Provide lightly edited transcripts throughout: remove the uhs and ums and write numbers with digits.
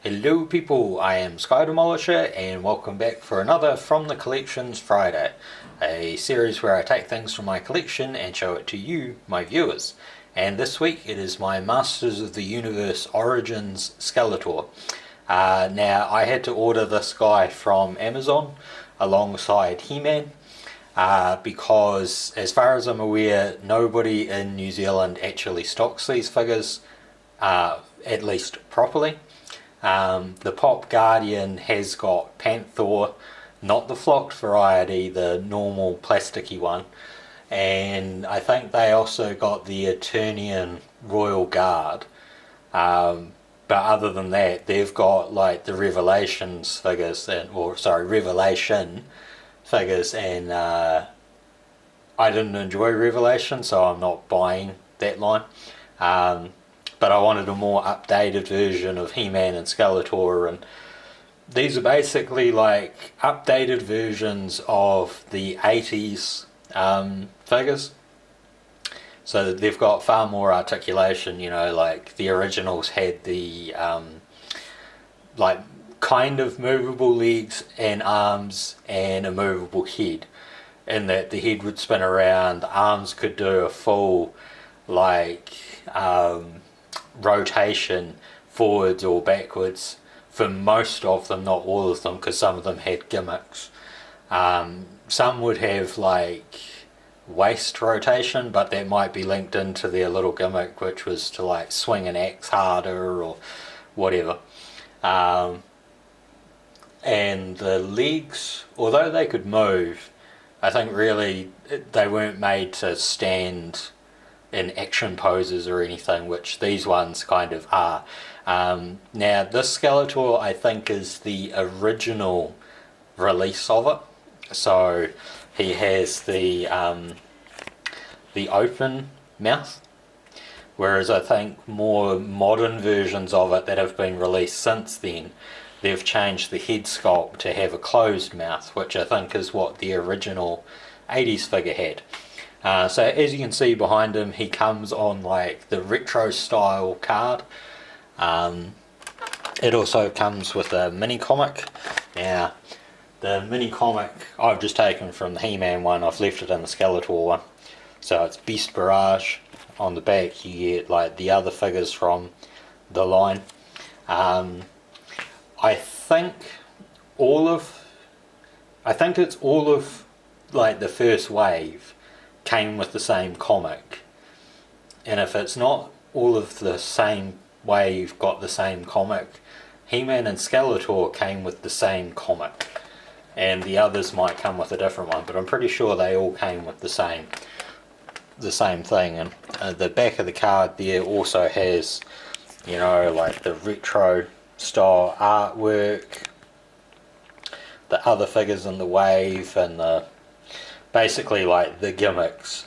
Hello people, I am Sky Demolisher and welcome back for another From the Collections Friday, a series where I take things from my collection and show it to you, my viewers. And this week it is my Masters of the Universe Origins Skeletor. Now I had to order this guy from Amazon alongside He-Man because as far as I'm aware nobody in New Zealand actually stocks these figures, at least properly. The Pop Guardian has got Panther, not the flocked variety, the normal plasticky one, and I think they also got the Eternian Royal Guard. But other than that, they've got like the Revelations figures, Revelation figures, and I didn't enjoy Revelation, so I'm not buying that line. But I wanted a more updated version of He-Man and Skeletor, and these are basically like updated versions of the 80s figures. So they've got far more articulation, like the originals had the like kind of movable legs and arms and a movable head, in that the head would spin around, the arms could do a full like rotation forwards or backwards for most of them, not all of them, because some of them had gimmicks. Some would have like waist rotation, but that might be linked into their little gimmick, which was to like swing an axe harder or whatever. And the legs, although they could move, I think really they weren't made to stand in action poses or anything, which these ones kind of are. Now this Skeletor I think is the original release of it, so he has the open mouth, whereas I think more modern versions of it that have been released since then, they've changed the head sculpt to have a closed mouth, which I think is what the original 80s figure had. So as you can see behind him, he comes on like the retro style card. It also comes with a mini comic. Now the mini comic I've just taken from the He-Man one, I've left it in the Skeletor one. So it's Beast Barrage. On the back you get like the other figures from the line. I think it's all of like the first wave came with the same comic, and if it's not all of the same wave got the same comic, He-Man and Skeletor came with the same comic, and the others might come with a different one, but I'm pretty sure they all came with the same thing. And the back of the card there also has like the retro style artwork, the other figures in the wave, and the basically like the gimmicks,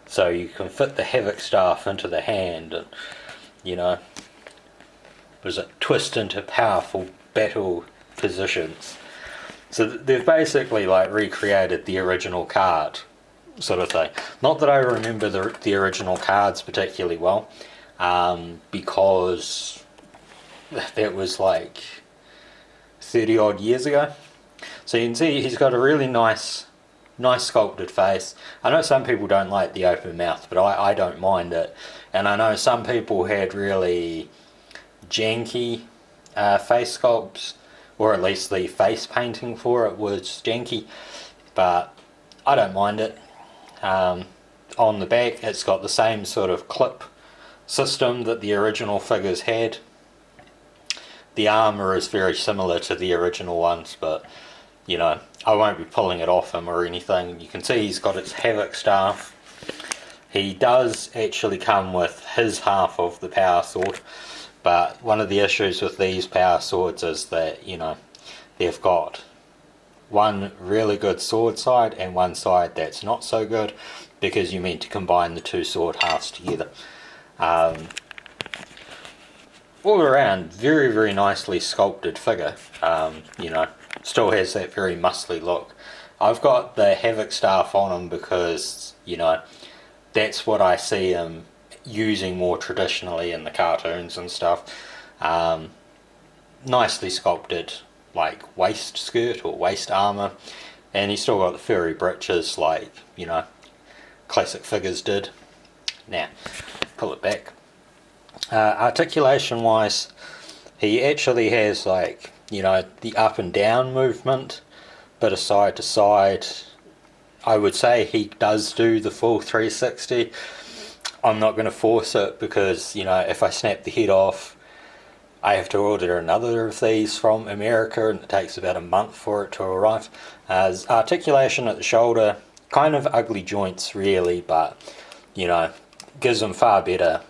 so you can fit the Havoc staff into the hand and twist into powerful battle positions. So they've basically like recreated the original card sort of thing. Not that I remember the original cards particularly well, because that was like 30 odd years ago. So you can see he's got a really nice sculpted face. I know some people don't like the open mouth, but I don't mind it. And I know some people had really janky face sculpts, or at least the face painting for it was janky, but I don't mind it. On the back it's got the same sort of clip system that the original figures had. The armour is very similar to the original ones, but I won't be pulling it off him or anything. You can see he's got its Havoc staff. He does actually come with his half of the power sword, but one of the issues with these power swords is that they've got one really good sword side and one side that's not so good, because you meant to combine the two sword halves together. All around very, very nicely sculpted figure. Still has that very muscly look. I've got the Havoc staff on him because that's what I see him using more traditionally in the cartoons and stuff. nicely sculpted like waist skirt or waist armour, and he's still got the furry breeches like, you know, classic figures did. Now, pull it back. Articulation wise, he actually has like, you know, the up and down movement, bit of side to side. I would say he does do the full 360. I'm not going to force it because, you know, if I snap the head off, I have to order another of these from America, and it takes about a month for it to arrive. There's articulation at the shoulder, kind of ugly joints really, but, you know, gives them far better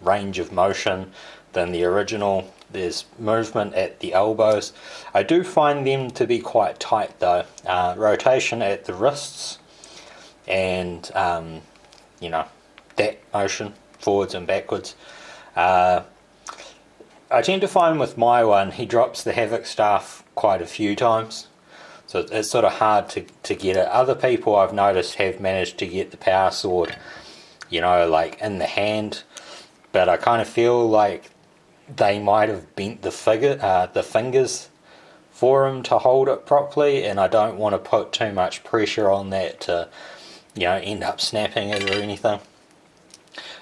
range of motion than the original. There's movement at the elbows. I do find them to be quite tight though. Rotation at the wrists, and you know, that motion forwards and backwards. I tend to find with my one, he drops the Havoc staff quite a few times, so it's sort of hard to get it. Other people I've noticed have managed to get the power sword, you know, like in the hand, but I kind of feel like they might have bent the fingers for him to hold it properly, and I don't want to put too much pressure on that to, you know, end up snapping it or anything.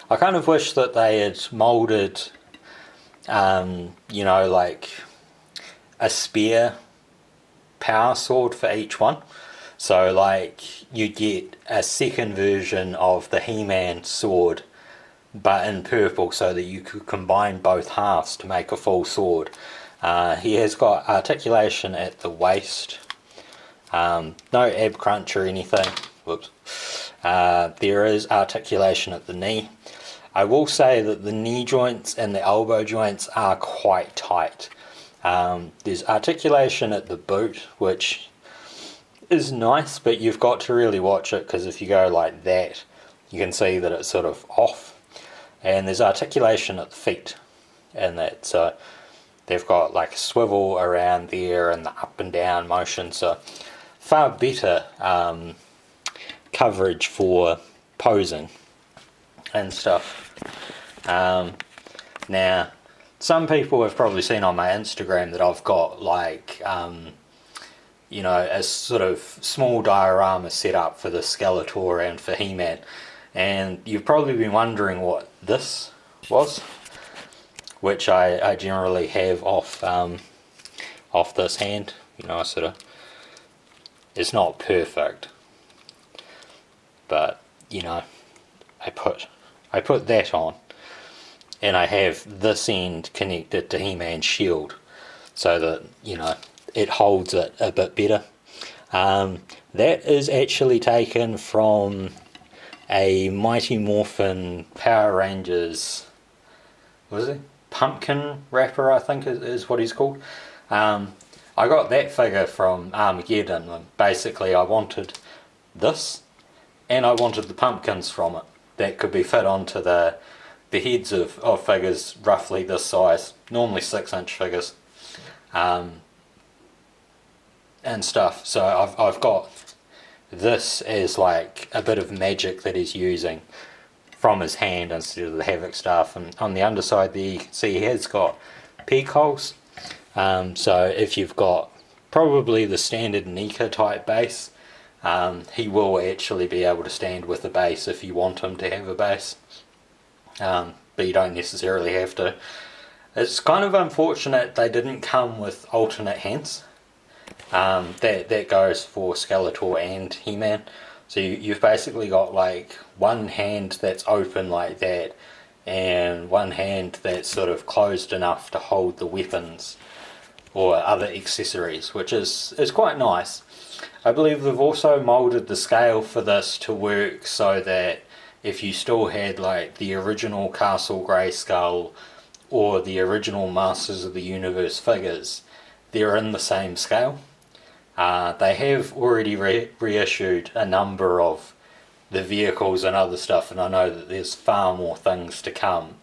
I kind of wish that they had moulded, you know, like a spear power sword for each one. So like you get a second version of the He-Man sword, but in purple, so that you could combine both halves to make a full sword. He has got articulation at the waist, no ab crunch or anything. Whoops. There is articulation at the knee. I will say that the knee joints and the elbow joints are quite tight. There's articulation at the boot, which is nice, but you've got to really watch it, because if you go like that, you can see that it's sort of off. And there's articulation at the feet, and that, so they've got like a swivel around there and the up and down motion, so far better coverage for posing and stuff. Now, some people have probably seen on my Instagram that I've got like, you know, a sort of small diorama set up for the Skeletor and for He-Man, and you've probably been wondering what this was, which I generally have off this hand. You know, I sort of, it's not perfect, but you know, I put that on, and I have this end connected to He-Man's shield, so that, you know, it holds it a bit better. That is actually taken from a Mighty Morphin Power Rangers, what is it? Pumpkin wrapper, I think is what he's called. I got that figure from Armageddon, and basically I wanted this, and I wanted the pumpkins from it that could be fit onto the heads of figures roughly this size, normally 6-inch figures, and stuff. So I've got this as like a bit of magic that he's using from his hand instead of the Havoc staff. And on the underside there you can see he has got peg holes, so if you've got probably the standard Nika type base, he will actually be able to stand with a base if you want him to have a base, but you don't necessarily have to. It's kind of unfortunate they didn't come with alternate hands. That goes for Skeletor and He-Man. So you've basically got like one hand that's open like that, and one hand that's sort of closed enough to hold the weapons or other accessories, which is quite nice. I believe they've also moulded the scale for this to work so that if you still had like the original Castle Grayskull or the original Masters of the Universe figures, they're in the same scale. They have already reissued a number of the vehicles and other stuff, and I know that there's far more things to come.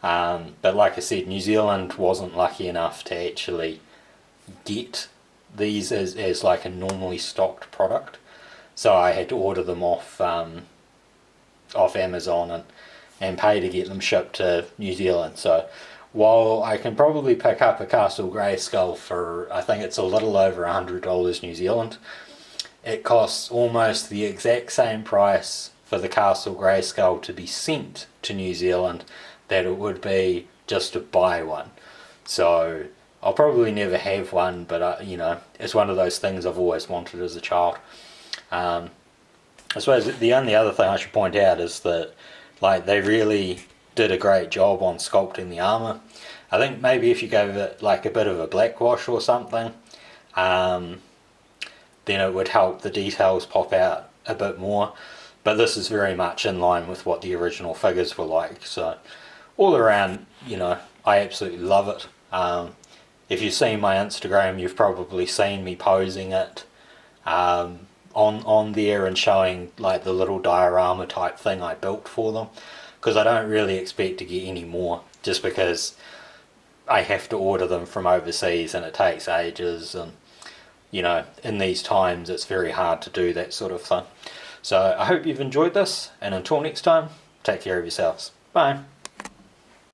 But like I said, New Zealand wasn't lucky enough to actually get these as like a normally stocked product, so I had to order them off Amazon and pay to get them shipped to New Zealand. So while I can probably pick up a Castle Grayskull for, I think it's a little over $100 New Zealand, it costs almost the exact same price for the Castle Grayskull to be sent to New Zealand that it would be just to buy one. So I'll probably never have one, but it's one of those things I've always wanted as a child. I suppose the only other thing I should point out is that they really did a great job on sculpting the armour. I think maybe if you gave it a bit of a black wash or something, then it would help the details pop out a bit more. But this is very much in line with what the original figures were like. So all around, I absolutely love it. If you've seen my Instagram, you've probably seen me posing it on there and showing the little diorama type thing I built for them, because I don't really expect to get any more, just because I have to order them from overseas and it takes ages, and in these times it's very hard to do that sort of thing. So I hope you've enjoyed this, and until next time, take care of yourselves. Bye.